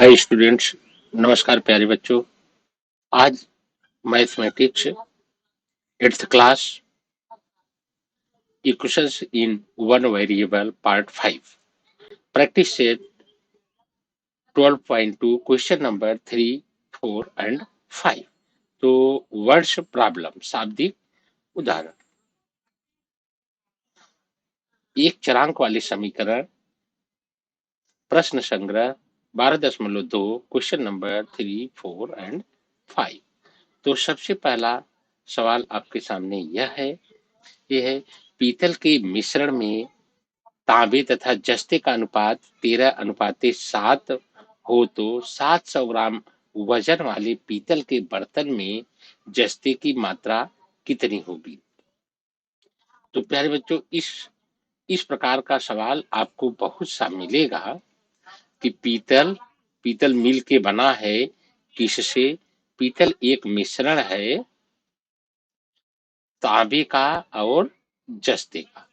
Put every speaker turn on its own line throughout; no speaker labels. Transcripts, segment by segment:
Hi students. नमस्कार प्यारे बच्चों। आज mathematics 8th class equations in one variable part 5 practice set 12.2 question number 3, 4 and 5। तो वर्ड्स प्रॉब्लम शाब्दिक उदाहरण। एक चरांक वाले समीकरण प्रश्न संग्रह 12.2 क्वेश्चन नंबर 3, 4 एंड 5। तो सबसे पहला सवाल आपके सामने यह है पीतल के मिश्रण में तांबे तथा जस्ते का अनुपात 13:7 हो तो 700 ग्राम वजन वाले पीतल के बर्तन में जस्ते की मात्रा कितनी होगी। तो प्यारे बच्चों, इस प्रकार का सवाल आपको बहुत सा मिलेगा कि पीतल पीतल मिल के बना है किससे। पीतल एक मिश्रण है तांबे का और जस्ते का,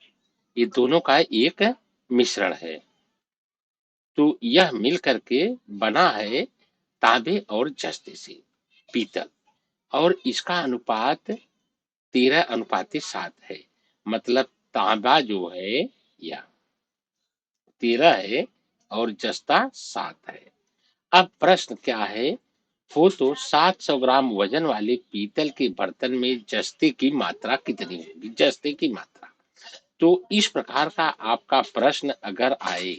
ये दोनों का एक मिश्रण है। तो यह मिल करके बना है तांबे और जस्ते से पीतल, और इसका अनुपात 13:7 है। मतलब तांबा जो है यह 13 है और जस्ता 7 है। अब प्रश्न क्या है, वो तो 700 ग्राम वजन वाले पीतल के बर्तन में जस्ते की मात्रा कितनी होगी। जस्ते की मात्रा, तो इस प्रकार का आपका प्रश्न अगर आए,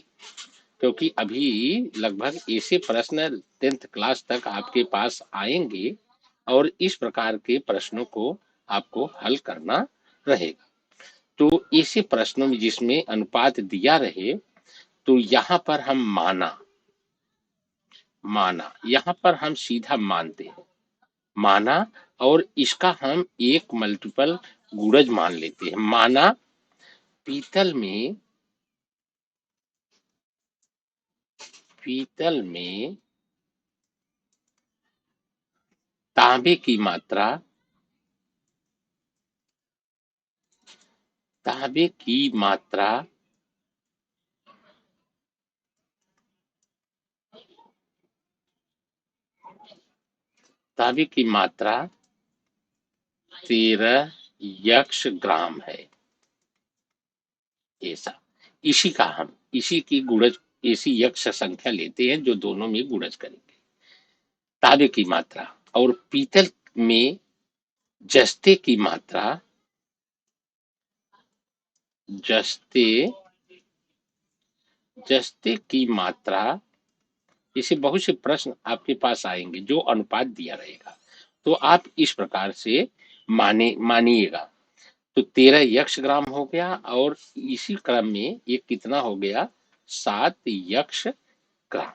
क्योंकि अभी लगभग ऐसे प्रश्न 10th क्लास तक आपके पास आएंगे और इस प्रकार के प्रश्नों को आपको हल करना रहेगा। तो ऐसे प्रश्नों में जिसमें अनुपात दिया रहे, तो यहाँ पर हम माना यहाँ पर हम सीधा मानते हैं, माना, और इसका हम एक मल्टीपल गुणज मान लेते हैं। माना पीतल में तांबे की मात्रा तांबे की मात्रा 13 यक्ष ग्राम है। ऐसा इसी की गुणज, ऐसी यक्ष संख्या लेते हैं जो दोनों में गुणज करेंगे। तांबे की मात्रा और पीतल में जस्ते की मात्रा, जस्ते की मात्रा, इसे बहुत से प्रश्न आपके पास आएंगे जो अनुपात दिया रहेगा, तो आप इस प्रकार से मानिएगा। तो 13 यक्ष ग्राम हो गया और इसी क्रम में ये कितना हो गया, 7 यक्ष ग्राम।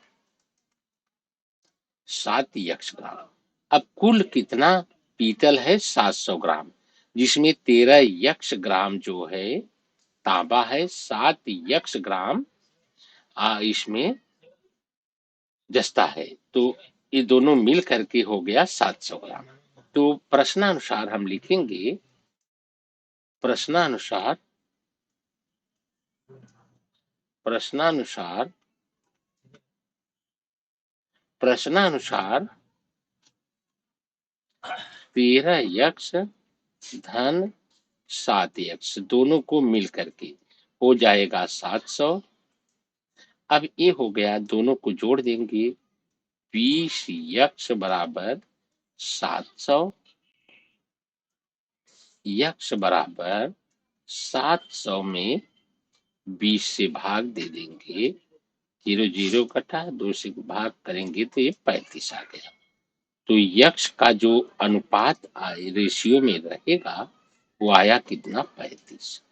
7 यक्ष ग्राम। अब कुल कितना पीतल है, 700 ग्राम, जिसमें 13 यक्ष ग्राम जो है तांबा है, 7 यक्ष ग्राम इसमें जस्ता है। तो ये दोनों मिल करके हो गया 700 ग्राम। तो प्रश्नानुसार हम लिखेंगे, प्रश्नानुसार 13 यक्ष धन 7 यक्ष दोनों को मिल करके हो जाएगा 700। अब ये हो गया, दोनों को जोड़ देंगे, 20 यक्ष बराबर 700, यक्ष बराबर 700 में 20 से भाग दे देंगे, 0 0 कटा, 2 से भाग करेंगे तो ये 35 आ गया। तो यक्ष का जो अनुपात रेशियो में रहेगा वो आया कितना, 35।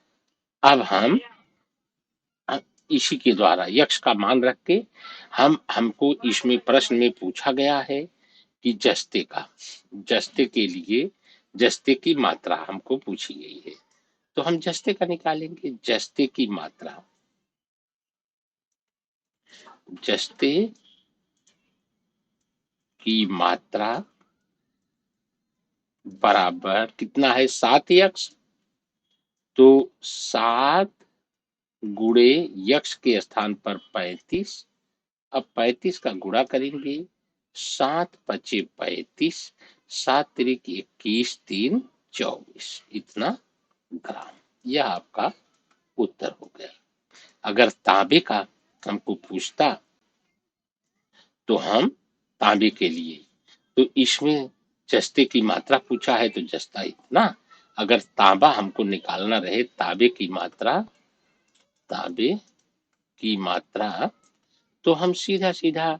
अब हम इसी के द्वारा यक्ष का मान रख के हमको इसमें प्रश्न में पूछा गया है कि जस्ते के लिए जस्ते की मात्रा हमको पूछी गई है। तो हम जस्ते का निकालेंगे। जस्ते की मात्रा बराबर कितना है, 7 यक्ष। तो 7 गुणे यक्ष के स्थान पर 35, अब 35 का गुणा करेंगे, 7 पचे 35, 7 तिरिक 21, 3 24, इतना ग्राम। यह आपका उत्तर हो गया। अगर तांबे का हमको पूछता तो हम तांबे के लिए, तो इसमें जस्ते की मात्रा पूछा है तो जस्ता इतना। अगर तांबा हमको निकालना रहे, तांबे की मात्रा, तो हम सीधा सीधा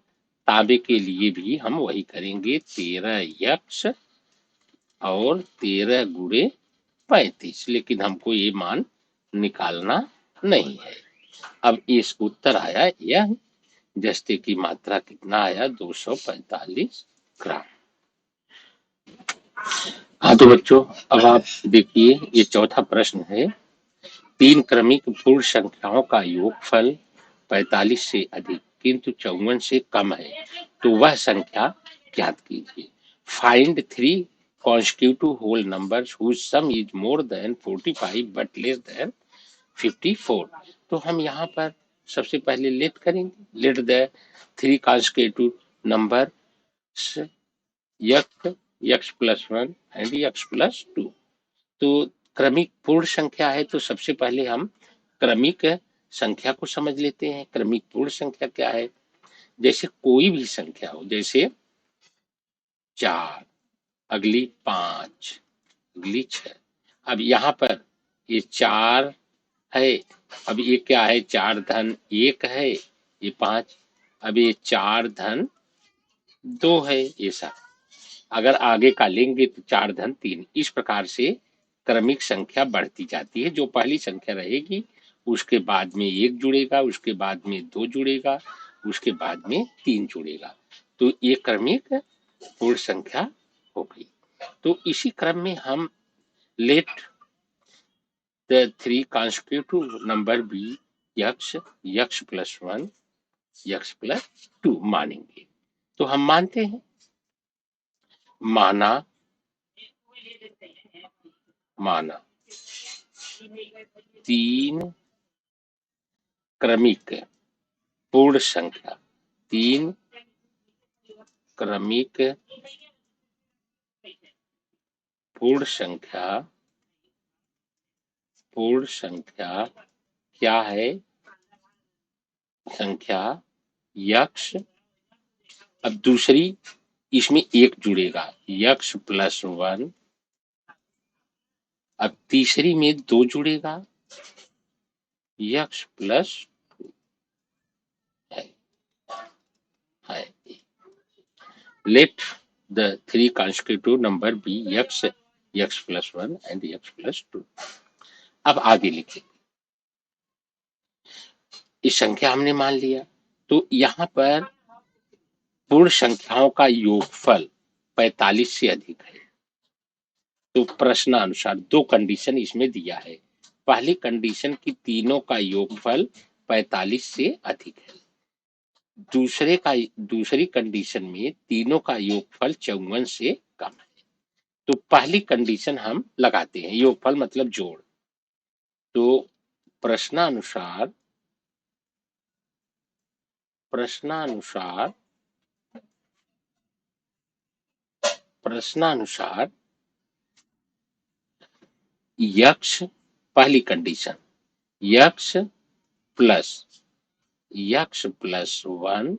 तांबे के लिए भी हम वही करेंगे, 13x और 13 गुणे 35, लेकिन हमको ये मान निकालना नहीं है। अब इस उत्तर आया यह, जस्ते की मात्रा कितना आया, 245 ग्राम। हाँ तो बच्चों, अब आप देखिए, ये चौथा प्रश्न है। 3 क्रमिक पूर्ण संख्याओं का योगफल 45 से अधिक किंतु 54 से कम है, तो वह संख्या ज्ञात कीजिए। Find 3 consecutive whole numbers whose sum is more than 45 but less than 54। तो हम यहाँ पर सबसे पहले लेट करेंगे, let the 3 consecutive numbers x plus 1 and x plus 2। तो क्रमिक पूर्ण संख्या है, तो सबसे पहले हम क्रमिक संख्या को समझ लेते हैं। क्रमिक पूर्ण संख्या क्या है? जैसे कोई भी संख्या हो, जैसे 4, अगली 5, अगली 6। अब यहाँ पर ये 4 है, अब ये क्या है, 4 धन 1 है, ये 5। अब ये 4 धन 2 है, ये सब। अगर आगे का लेंगे तो 4 धन 3। इस प्रकार से क्रमिक संख्या बढ़ती जाती है। जो पहली संख्या रहेगी उसके बाद में 1 जुड़ेगा, उसके बाद में 2 जुड़ेगा, उसके बाद में 3 जुड़ेगा, तो ये क्रमिक पूर्ण संख्या हो गई। तो इसी क्रम में हम let the 3 consecutive number be x, x plus 1, x plus 2 मानेंगे। तो हम मानते हैं, माना 3 क्रमिक पूर्ण संख्या, 3 क्रमिक पूर्ण संख्या क्या है, संख्या यक्ष। अब दूसरी, इसमें 1 जुड़ेगा, यक्ष प्लस 1। अब तीसरी में 2 जुड़ेगा, यक्ष प्लस 2 है। Let the 3 consecutive number be x, x plus 1 and x plus 2। अब आगे लिखें, इस संख्या हमने मान लिया, तो यहाँ पर पूर्ण संख्याओं का योगफल 45 से अधिक है। तो प्रश्नानुसार 2 कंडीशन इसमें दिया है। पहली कंडीशन की तीनों का योगफल 45 से अधिक है। दूसरी कंडीशन में तीनों का योगफल 54 से कम है। तो पहली कंडीशन हम लगाते हैं, योगफल मतलब जोड़। तो प्रश्नानुसार यक्ष, पहली कंडीशन यक्ष प्लस 1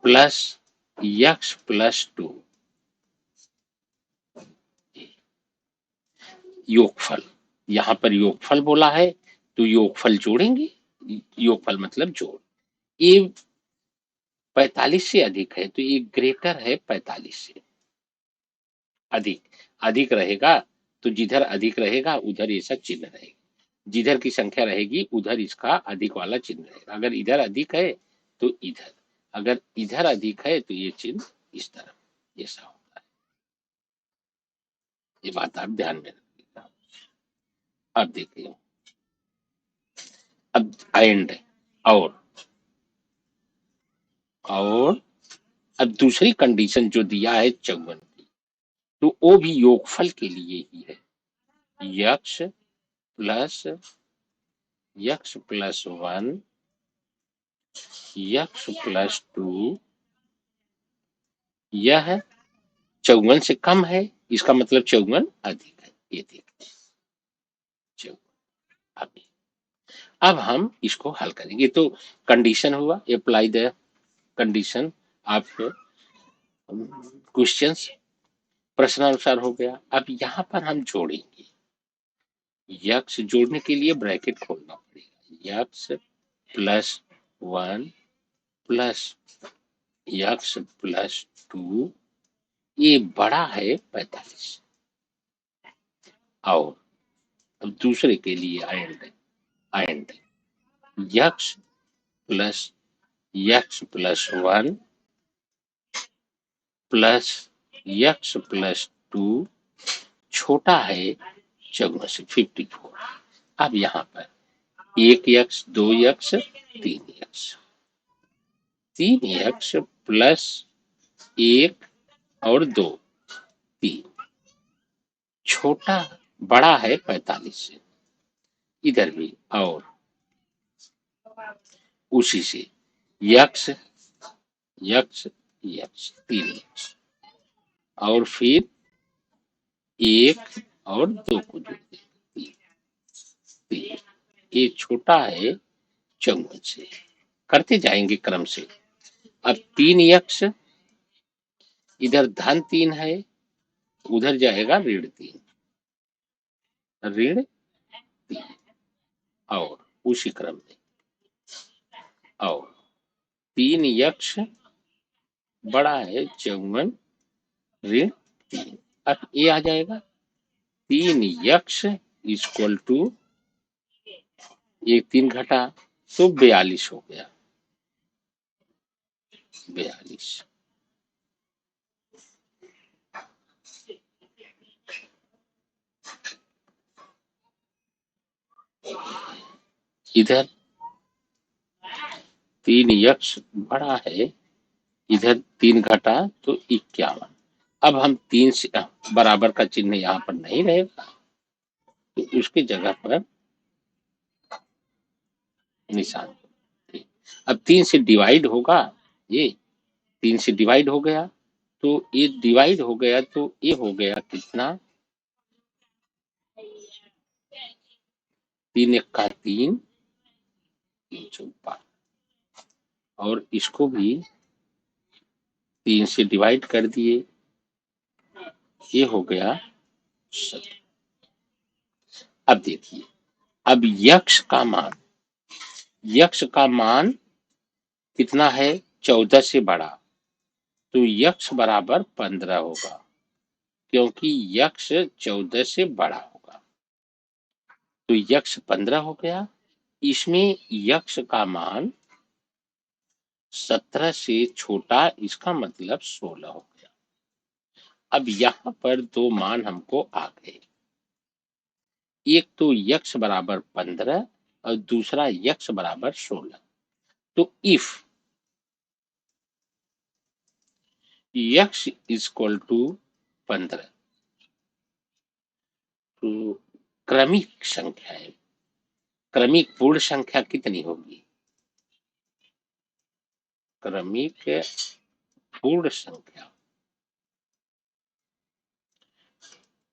प्लस यक्ष प्लस 2 योगफल। यहां पर योगफल बोला है तो योगफल जोड़ेंगे, योगफल मतलब जोड़। ये 45 से अधिक है, तो ये ग्रेटर है 45 से। अधिक रहेगा तो जिधर अधिक रहेगा उधर ये सब चिन्ह रहेगा, जिधर की संख्या रहेगी उधर इसका अधिक वाला चिन्ह रहेगा। अगर इधर अधिक है तो इधर, अगर इधर अधिक है तो ये चिन्ह इस तरफ, ऐसा होता है। ये बात आप ध्यान में रखिएगा। अब देखिए, अब एंड और अब दूसरी कंडीशन जो दिया है 54 की, तो वो भी योगफल के लिए ही है। X plus x plus 1 x plus 2 यह 54 से कम है, इसका मतलब 54 अधिक है। ये देखते हैं 54 अभी। अब हम इसको हल करेंगे। तो कंडीशन हुआ, apply the condition of questions, प्रश्नानुसार हो गया। अब यहाँ पर हम जोड़ेंगे, यक्स जोड़ने के लिए ब्रैकेट खोलना पड़ेगा। X plus 1 plus x plus 2, ये बड़ा है 45। और अब दूसरे के लिए and x plus 1 plus x plus 2 छोटा है 54 से 54। अब यहाँ पर 1 x 2 x 3 x 3 x plus 1 और 2 3 छोटा बड़ा है 45 से, इधर भी। और उसी से यक्स यक्स यक्स 3 यक्स और फिर 1 और 2 को जोड़ देंगे 3। ये छोटा है 54 से, करते जाएंगे क्रम से। अब 3 यक्स, इधर धन 3 है, उधर जाएगा ऋण 3 और उसी क्रम में। और 3 यक्स बड़ा है 54 ऋण 3। अब ये आ जाएगा 3 यक्स इक्वल टू, एक 3 घटा तो 42 हो गया 42। इधर 3 यक्स बड़ा है, इधर 3 घटा तो 51। अब हम 3 से बराबर का चिन्ह यहाँ पर नहीं रहेगा, तो उसकी जगह पर निशान। अब 3 से डिवाइड होगा, ये 3 से डिवाइड हो गया, तो ये डिवाइड हो गया तो ये हो गया कितना, 3 एक का 3 और इसको भी 3 से डिवाइड कर दिए, ये हो गया 7। अब देखिए, अब यक्स का मान कितना है, 14 से बड़ा, तो यक्स बराबर 15 होगा, क्योंकि यक्स 14 से बड़ा होगा। तो यक्स 15 हो गया। इसमें यक्स का मान 17 से छोटा, इसका मतलब 16 हो गया। अब यहाँ पर 2 मान हमको आ गए, एक तो यक्स बराबर 15 और दूसरा यक्स बराबर 16। तो इफ यक्स इक्वल टू 15, तो क्रमिक संख्या है, क्रमिक पूर्ण संख्या कितनी होगी, क्रमिक पूर्ण संख्या,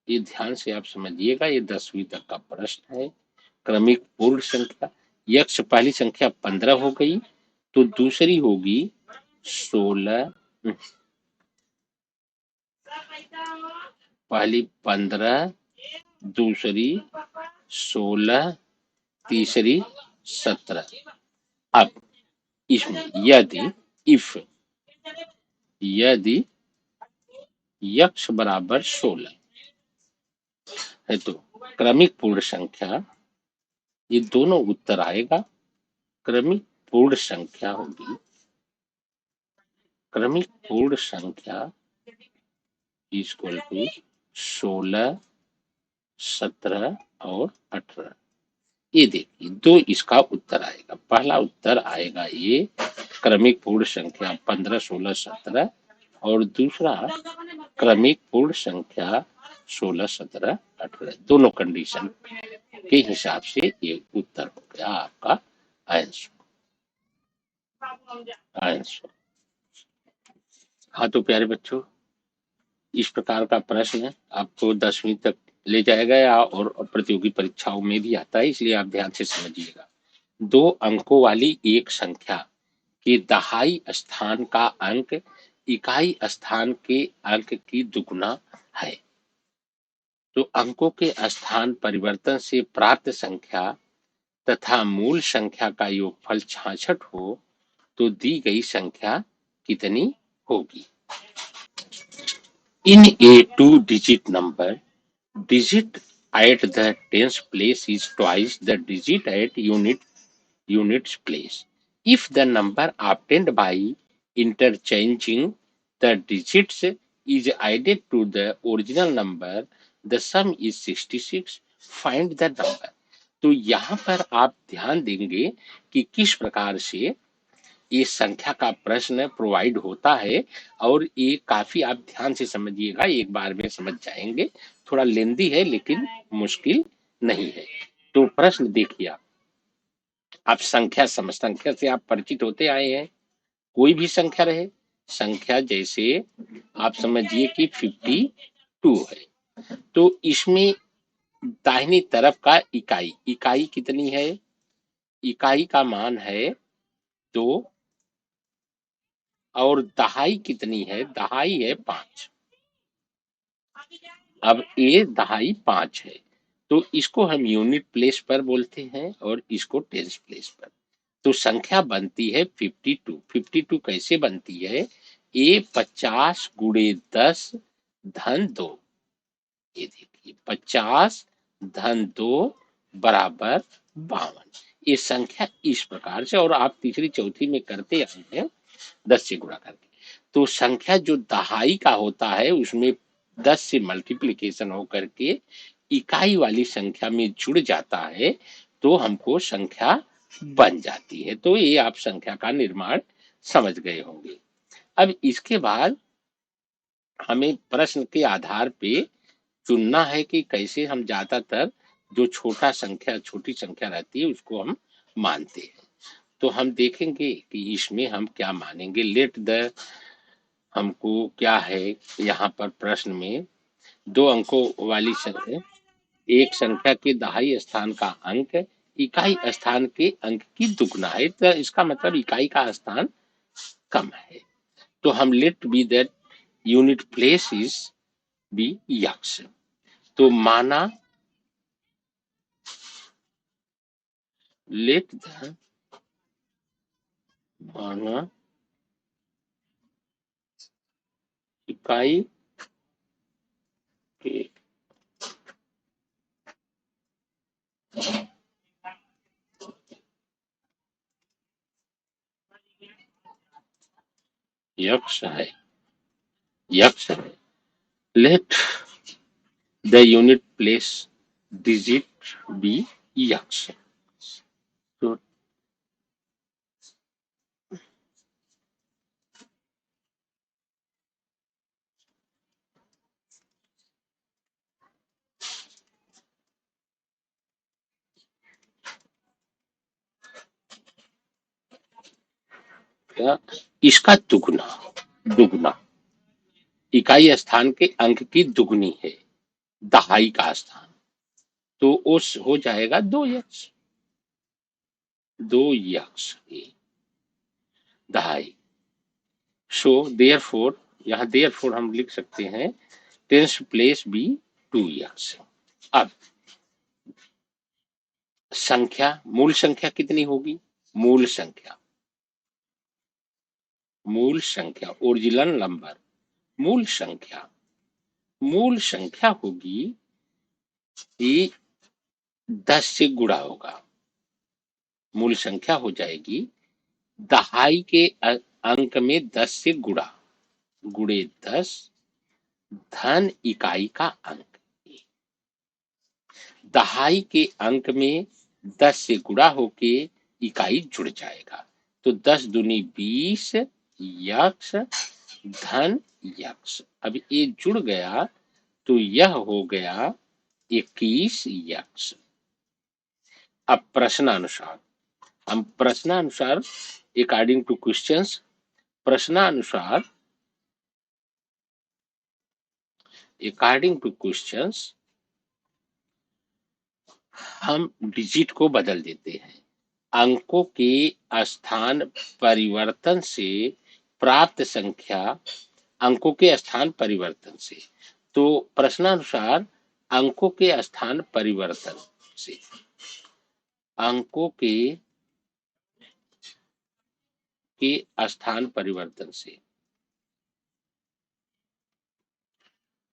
ये ध्यान से आप समझिएगा, ये 10वीं तक का प्रश्न है। क्रमिक पूर्ण संख्या, यक्स पहली संख्या 15 हो गई, तो दूसरी होगी 16, पहली 15, दूसरी 16, तीसरी 17। अब इसमें यदि यक्स बराबर 16 है, तो क्रमिक पूर्ण संख्या, ये दोनों उत्तर आएगा। क्रमिक पूर्ण संख्या होगी, क्रमिक पूर्ण संख्या इक्वल टू 16, 17 और 18। ये देखिए, 2 इसका उत्तर आएगा। पहला उत्तर आएगा ये क्रमिक पूर्ण संख्या 15, 16, 17, और दूसरा क्रमिक पूर्ण संख्या 16, 17, 18 दोनों कंडीशन के हिसाब से ये उत्तर हो गया आपका आंसर। आंसर। हाँ तो प्यारे बच्चों, इस प्रकार का प्रश्न आपको 10वीं तक ले जाएगा और प्रतियोगी परीक्षाओं में भी आता है, इसलिए आप ध्यान से समझिएगा। 2 अंकों वाली एक संख्या के दहाई स्थान का अंक इकाई स्थान के अंक की दुगुना है। तो अंकों के स्थान परिवर्तन से प्राप्त संख्या तथा मूल संख्या का योगफल 66 हो तो दी गई संख्या कितनी होगी? In a two-digit number, digit at the tens place is twice the digit at units place. If the number obtained by interchanging the digits is added to the original number, the sum is 66. Find the number. तो यहाँ पर आप ध्यान देंगे कि किस प्रकार से ये संख्या का प्रश्न प्रोवाइड होता है, और ये काफी आप ध्यान से समझिएगा, एक बार में समझ जाएंगे। थोड़ा लेंदी है लेकिन मुश्किल नहीं है। तो प्रश्न देखिए, आप संख्या से आप परिचित होते आए हैं। कोई भी संख्या रहे, संख्या जैसे आप समझिए कि 52 है, तो इसमें दाहिनी तरफ का इकाई कितनी है? इकाई का मान है 2 और दहाई कितनी है? दहाई है 5। अब ये दहाई 5 है, तो इसको हम यूनिट प्लेस पर बोलते हैं और इसको टेंस प्लेस पर। तो संख्या बनती है 52। 52 कैसे बनती है? ये 50 गुणे 10 धन 2। ये देखिए 50 धन 2 बराबर 52। ये संख्या इस प्रकार से, और आप तीसरी चौथी में करते आए हैं 10 से गुणा करके। तो संख्या जो दहाई का होता है उसमें 10 से मल्टीप्लिकेशन होकर के इकाई वाली संख्या में जुड़ जाता है, तो हमको संख्या बन जाती है। तो ये आप संख्या का निर्माण समझ गए होंगे। अब इसके बाद हमें प्रश्न के आधार पे चुनना है कि कैसे हम ज्यादातर जो छोटी संख्या रहती है उसको हम मानते हैं। तो हम देखेंगे कि इसमें हम क्या मानेंगे। लेट द हमको क्या है यहाँ पर प्रश्न में 2 अंकों वाली संख्या, एक संख्या के दहाई स्थान का अंक इकाई स्थान के अंक की दुगुना है, तो इसका मतलब इकाई का स्थान कम है। तो हम let be that unit place is be x. तो माना लेट द माना इकाई के यक्स है, यक्स है। Let the unit place digit be x. तो क्या इसका दुगुना, दुगुना इकाई स्थान के अंक की दुगुनी है दहाई का स्थान, तो उस हो जाएगा 2x, 2x दहाई। सो देयरफॉर, यहाँ देयरफॉर हम लिख सकते हैं टेंस प्लेस बी 2x। अब संख्या, मूल संख्या कितनी होगी? मूल संख्या, मूल संख्या ओरिजिनल नंबर, मूल संख्या, मूल संख्या होगी ये 10 से गुणा होगा। मूल संख्या हो जाएगी दहाई के अंक में 10 से गुणा, गुणे 10 धन इकाई का अंक। दहाई के अंक में 10 से गुणा होके इकाई जुड़ जाएगा, तो 10 दूनी 20 यक्स धन यक्स। अब ये जुड़ गया तो यह हो गया 21 यक्ष। अब प्रश्नानुसार, हम प्रश्नानुसार अकॉर्डिंग टू क्वेश्चंस, प्रश्नानुसार अकॉर्डिंग टू क्वेश्चंस हम डिजिट को बदल देते हैं। अंकों के स्थान परिवर्तन से प्राप्त संख्या, अंकों के स्थान परिवर्तन से, तो प्रश्नानुसार अंकों के स्थान परिवर्तन से, अंकों के स्थान परिवर्तन से,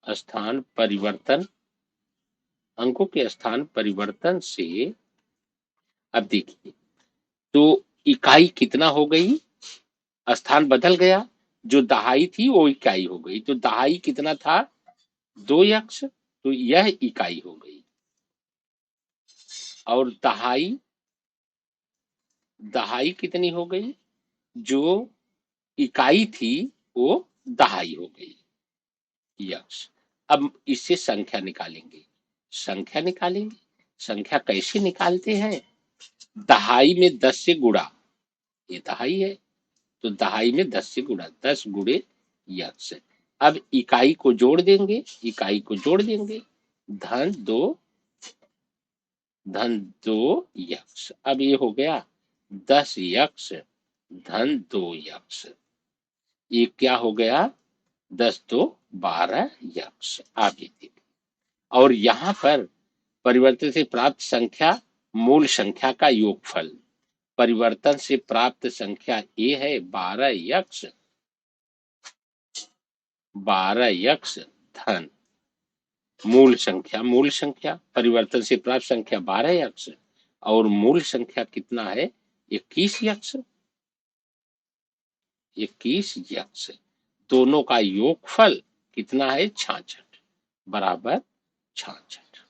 स्थान परिवर्तन, अंकों के स्थान परिवर्तन से, अब देखिए तो इकाई कितना हो गई, स्थान बदल गया, जो दहाई थी वो इकाई हो गई, तो दहाई कितना था 2 यक्ष, तो यह इकाई हो गई, और दहाई, दहाई कितनी हो गई, जो इकाई थी वो दहाई हो गई यक्ष। अब इससे संख्या निकालेंगे, संख्या निकालेंगे, संख्या कैसे निकालते हैं, दहाई में 10 से गुणा, ये दहाई है तो दहाई में 10 से गुणा, 10 गुणे यक्ष। अब इकाई को जोड़ देंगे, इकाई को जोड़ देंगे, धन 2 यक्ष। अब ये हो गया 10 यक्ष धन 2 यक्ष, ये क्या हो गया 10 तो 12 यक्ष। आगे देखिए, और यहाँ पर परिवर्तन से प्राप्त संख्या मूल संख्या का योगफल, परिवर्तन से प्राप्त संख्या ये है 12 यक्ष, 12 यक्ष धन मूल संख्या, मूल संख्या परिवर्तन से प्राप्त संख्या 12 यक्ष, और मूल संख्या कितना है 21 यक्ष, 21 यक्ष, दोनों का योगफल कितना है 66 बराबर 66।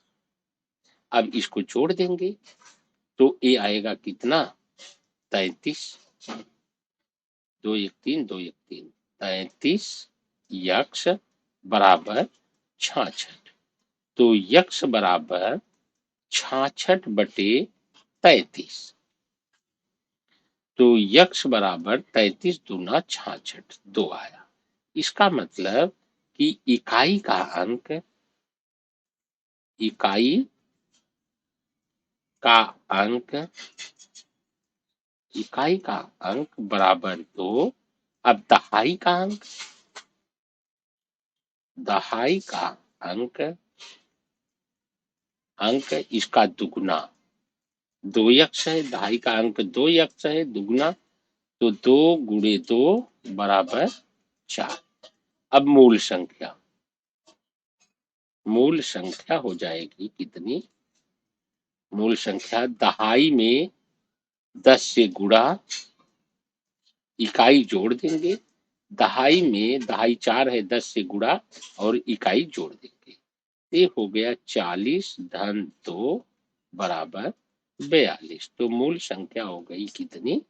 अब इसको जोड़ देंगे तो ये आएगा कितना 33, 2 1 3 2 1 3, 33 यक्ष बराबर 66, तो यक्ष बराबर 66 बटे 33, तो यक्ष बराबर 33 दूना 66 2 आया। इसका मतलब कि इकाई का अंक, इकाई का अंक, इकाई का अंक बराबर 2। अब दहाई का अंक, दहाई का अंक, अंक इसका दुगुना, 2 यक्ष है, दहाई का अंक 2 यक्ष है, दुगुना तो 2 गुणे 2 बराबर 4। अब मूल संख्या, मूल संख्या हो जाएगी कितनी, मूल संख्या दहाई में 10 से गुणा, इकाई जोड़ देंगे, दहाई में दहाई 4 है, 10 से गुणा और इकाई जोड़ देंगे, ये हो गया 40 धन 2 बराबर 42, तो मूल संख्या हो गई कितनी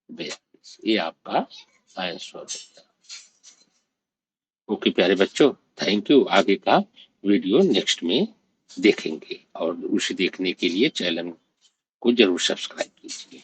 42, ये आपका आंसर होगा। ओके प्यारे बच्चों, थैंक यू। आगे का वीडियो नेक्स्ट में देखेंगे और उसे देखने के लिए चैनल को जरूर सब्सक्राइब कीजिए।